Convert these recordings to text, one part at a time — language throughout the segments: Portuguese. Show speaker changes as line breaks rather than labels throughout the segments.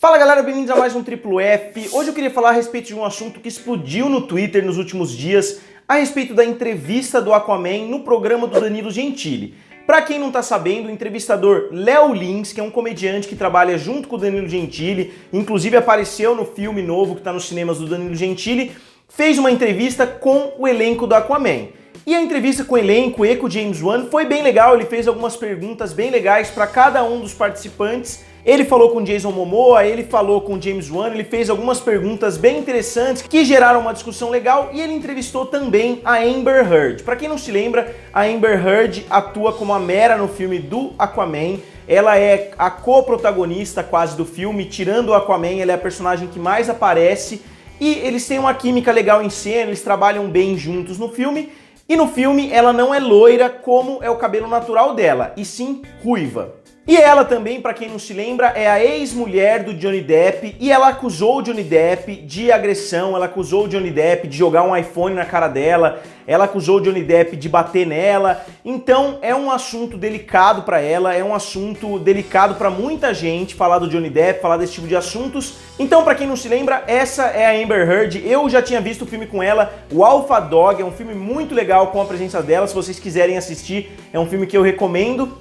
Fala galera, bem-vindos a mais um Triplo F. Hoje eu queria falar a respeito de um assunto que explodiu no Twitter nos últimos dias, a respeito da entrevista do Aquaman no programa do Danilo Gentili. Pra quem não tá sabendo, o entrevistador Léo Lins, que é um comediante que trabalha junto com o Danilo Gentili, inclusive apareceu no filme novo que tá nos cinemas do Danilo Gentili, fez uma entrevista com o elenco do Aquaman. E a entrevista com o elenco e com o James Wan foi bem legal, ele fez algumas perguntas bem legais para cada um dos participantes. Ele falou com Jason Momoa, ele falou com James Wan, ele fez algumas perguntas bem interessantes que geraram uma discussão legal e ele entrevistou também a Amber Heard. Para quem não se lembra, a Amber Heard atua como a Mera no filme do Aquaman. Ela é a co-protagonista quase do filme, tirando o Aquaman, ela é a personagem que mais aparece e eles têm uma química legal em cena, eles trabalham bem juntos no filme. E no filme ela não é loira como é o cabelo natural dela, e sim ruiva. E ela também, pra quem não se lembra, é a ex-mulher do Johnny Depp e ela acusou o Johnny Depp de agressão, ela acusou o Johnny Depp de jogar um iPhone na cara dela, ela acusou o Johnny Depp de bater nela. Então é um assunto delicado pra ela, é um assunto delicado pra muita gente falar do Johnny Depp, falar desse tipo de assuntos. Então, pra quem não se lembra, essa é a Amber Heard. Eu já tinha visto o filme com ela, o Alpha Dog, é um filme muito legal com a presença dela. Se vocês quiserem assistir, é um filme que eu recomendo.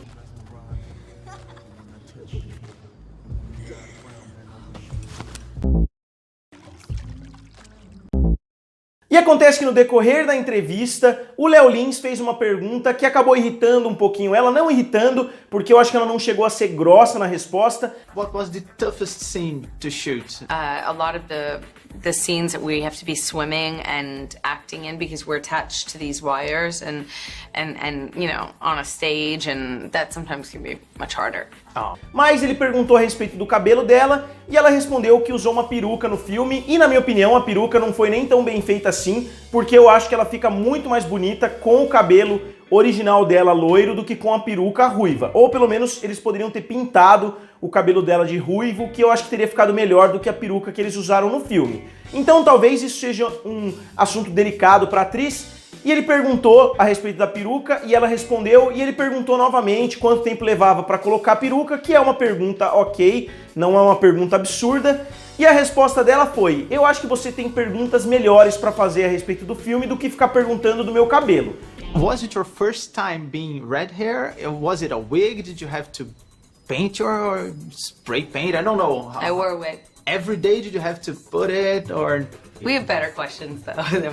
E acontece que no decorrer da entrevista, o Léo Lins fez uma pergunta que acabou irritando um pouquinho ela, não irritando, porque eu acho que ela não chegou a ser grossa na resposta.
What was the toughest scene to shoot?
A lot of the scenes that we have to be swimming and acting in because we're attached to these wires and you know, on a stage, and that sometimes can be much harder.
Mas ele perguntou a respeito do cabelo dela e ela respondeu que usou uma peruca no filme e, na minha opinião, a peruca não foi nem tão bem feita assim, porque eu acho que ela fica muito mais bonita com o cabelo original dela loiro do que com a peruca ruiva. Ou pelo menos eles poderiam ter pintado o cabelo dela de ruivo, que eu acho que teria ficado melhor do que a peruca que eles usaram no filme. Então talvez isso seja um assunto delicado para a atriz. E ele perguntou a respeito da peruca e ela respondeu, e ele perguntou novamente quanto tempo levava para colocar a peruca, que é uma pergunta ok, não é uma pergunta absurda. E a resposta dela foi: eu acho que você tem perguntas melhores para fazer a respeito do filme do que ficar perguntando do meu cabelo.
Was it your first time being red hair? Was it a wig? Did you have to paint or spray paint? I don't know.
I wore a wig.
Every day did you have to put it or...
We have better questions though than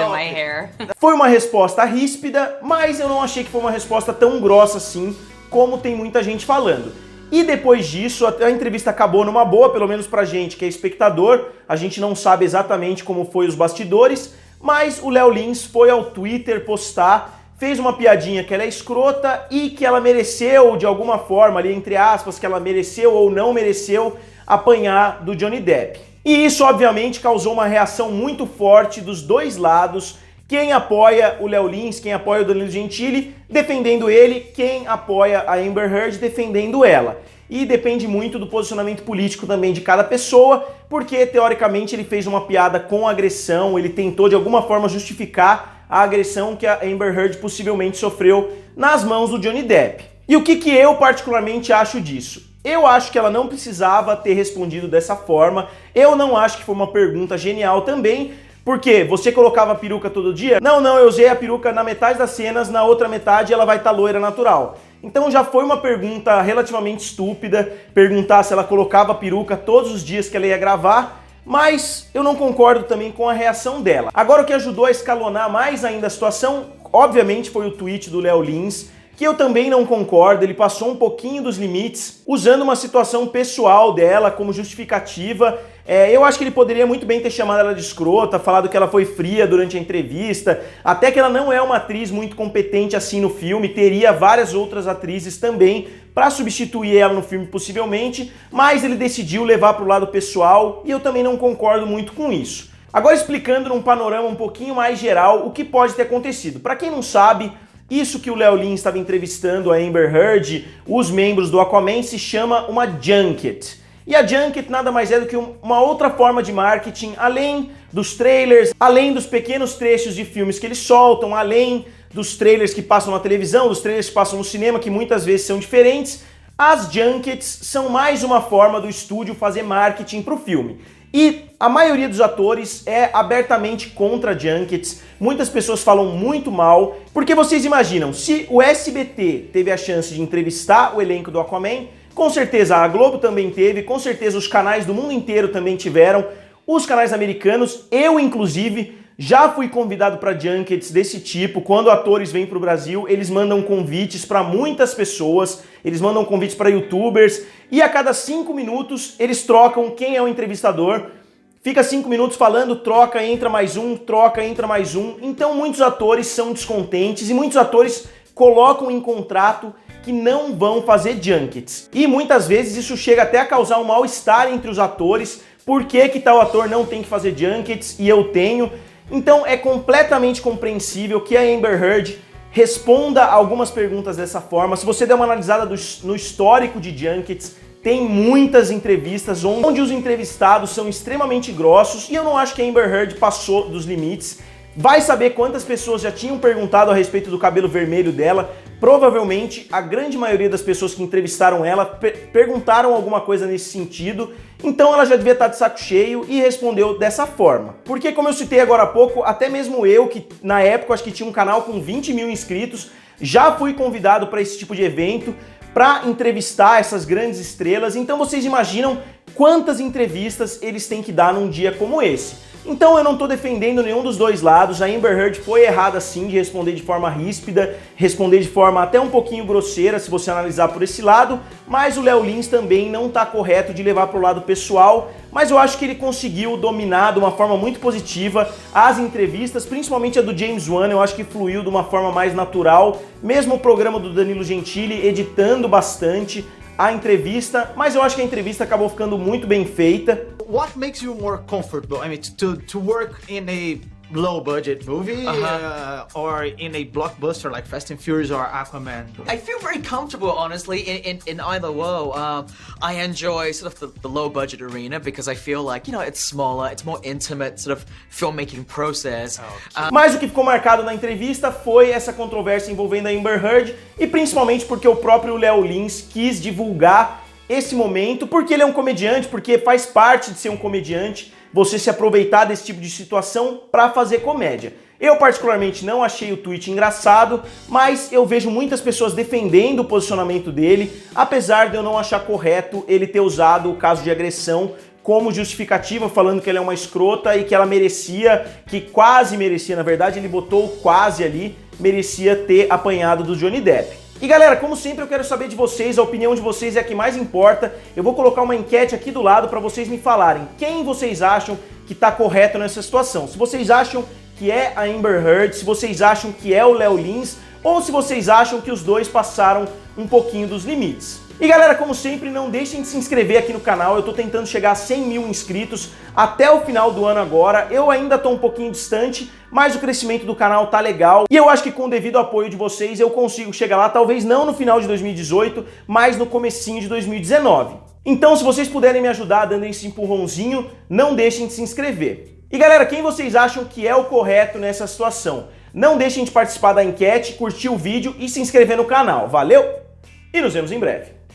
my hair.
Foi uma resposta ríspida, mas eu não achei que foi uma resposta tão grossa assim, como tem muita gente falando. E depois disso, a entrevista acabou numa boa, pelo menos pra gente que é espectador. A gente não sabe exatamente como foi os bastidores, mas o Léo Lins foi ao Twitter postar, fez uma piadinha que ela é escrota e que ela mereceu, de alguma forma, ali entre aspas, que ela mereceu ou não mereceu apanhar do Johnny Depp. E isso, obviamente, causou uma reação muito forte dos dois lados. Quem apoia o Léo Lins, quem apoia o Danilo Gentili, defendendo ele, quem apoia a Amber Heard, defendendo ela. E depende muito do posicionamento político também de cada pessoa, porque, teoricamente, ele fez uma piada com agressão, ele tentou, de alguma forma, justificar a agressão que a Amber Heard possivelmente sofreu nas mãos do Johnny Depp. E o que eu, particularmente, acho disso? Eu acho que ela não precisava ter respondido dessa forma, eu não acho que foi uma pergunta genial também, porque você colocava a peruca todo dia? Não, eu usei a peruca na metade das cenas, na outra metade ela vai estar loira natural. Então já foi uma pergunta relativamente estúpida, perguntar se ela colocava a peruca todos os dias que ela ia gravar, mas eu não concordo também com a reação dela. Agora o que ajudou a escalonar mais ainda a situação, obviamente foi o tweet do Léo Lins, que eu também não concordo, ele passou um pouquinho dos limites, usando uma situação pessoal dela como justificativa. Eu acho que ele poderia muito bem ter chamado ela de escrota, falado que ela foi fria durante a entrevista, até que ela não é uma atriz muito competente assim no filme, teria várias outras atrizes também para substituir ela no filme possivelmente, mas ele decidiu levar para o lado pessoal e eu também não concordo muito com isso. Agora explicando num panorama um pouquinho mais geral o que pode ter acontecido. Para quem não sabe, isso que o Léo Lins estava entrevistando a Amber Heard, os membros do Aquaman, se chama uma junket. E a junket nada mais é do que uma outra forma de marketing, além dos trailers, além dos pequenos trechos de filmes que eles soltam, além dos trailers que passam na televisão, dos trailers que passam no cinema, que muitas vezes são diferentes. As junkets são mais uma forma do estúdio fazer marketing para o filme. E a maioria dos atores é abertamente contra junkets, muitas pessoas falam muito mal, porque vocês imaginam, se o SBT teve a chance de entrevistar o elenco do Aquaman, com certeza a Globo também teve, com certeza os canais do mundo inteiro também tiveram, os canais americanos, eu inclusive, já fui convidado para junkets desse tipo. Quando atores vêm para o Brasil, eles mandam convites para muitas pessoas, eles mandam convites para youtubers, e a cada 5 minutos eles trocam quem é o entrevistador. Fica 5 minutos falando, troca, entra mais um, troca, entra mais um. Então muitos atores são descontentes e muitos atores colocam em contrato que não vão fazer junkets. E muitas vezes isso chega até a causar um mal-estar entre os atores. Por que tal ator não tem que fazer junkets e eu tenho? Então é completamente compreensível que a Amber Heard responda algumas perguntas dessa forma. Se você der uma analisada no histórico de junkets, tem muitas entrevistas onde os entrevistados são extremamente grossos e eu não acho que a Amber Heard passou dos limites. Vai saber quantas pessoas já tinham perguntado a respeito do cabelo vermelho dela. Provavelmente a grande maioria das pessoas que entrevistaram ela perguntaram alguma coisa nesse sentido, então ela já devia estar de saco cheio e respondeu dessa forma. Porque, como eu citei agora há pouco, até mesmo eu, que na época acho que tinha um canal com 20 mil inscritos, já fui convidado para esse tipo de evento, para entrevistar essas grandes estrelas, então vocês imaginam quantas entrevistas eles têm que dar num dia como esse. Então eu não estou defendendo nenhum dos dois lados, a Amber Heard foi errada sim de responder de forma ríspida, responder de forma até um pouquinho grosseira se você analisar por esse lado, mas o Léo Lins também não está correto de levar para o lado pessoal, mas eu acho que ele conseguiu dominar de uma forma muito positiva as entrevistas, principalmente a do James Wan, eu acho que fluiu de uma forma mais natural, mesmo o programa do Danilo Gentili editando bastante a entrevista, mas eu acho que a entrevista acabou ficando muito bem feita.
What makes you more comfortable? I mean, to work in a low budget movie or in a blockbuster like Fast and Furious or Aquaman?
I feel very comfortable, honestly, in either woe. I enjoy sort of the low budget arena because I feel like, you know, it's smaller, it's more intimate sort of filmmaking process.
Mas o que ficou marcado na entrevista foi essa controvérsia envolvendo a Amber Heard e principalmente porque o próprio Léo Lins quis divulgar esse momento, porque ele é um comediante, porque faz parte de ser um comediante, você se aproveitar desse tipo de situação para fazer comédia. Eu particularmente não achei o tweet engraçado, mas eu vejo muitas pessoas defendendo o posicionamento dele, apesar de eu não achar correto ele ter usado o caso de agressão como justificativa, falando que ela é uma escrota e que ela merecia, que quase merecia, na verdade ele botou quase ali, merecia ter apanhado do Johnny Depp. E galera, como sempre eu quero saber de vocês, a opinião de vocês é a que mais importa. Eu vou colocar uma enquete aqui do lado para vocês me falarem quem vocês acham que está correto nessa situação. Se vocês acham que é a Amber Heard, se vocês acham que é o Léo Lins, ou se vocês acham que os dois passaram um pouquinho dos limites. E galera, como sempre, não deixem de se inscrever aqui no canal, eu tô tentando chegar a 100 mil inscritos até o final do ano agora, eu ainda tô um pouquinho distante, mas o crescimento do canal tá legal, e eu acho que com o devido apoio de vocês eu consigo chegar lá, talvez não no final de 2018, mas no comecinho de 2019. Então se vocês puderem me ajudar dando esse empurrãozinho, não deixem de se inscrever. E galera, quem vocês acham que é o correto nessa situação? Não deixem de participar da enquete, curtir o vídeo e se inscrever no canal, valeu? E nos vemos em breve.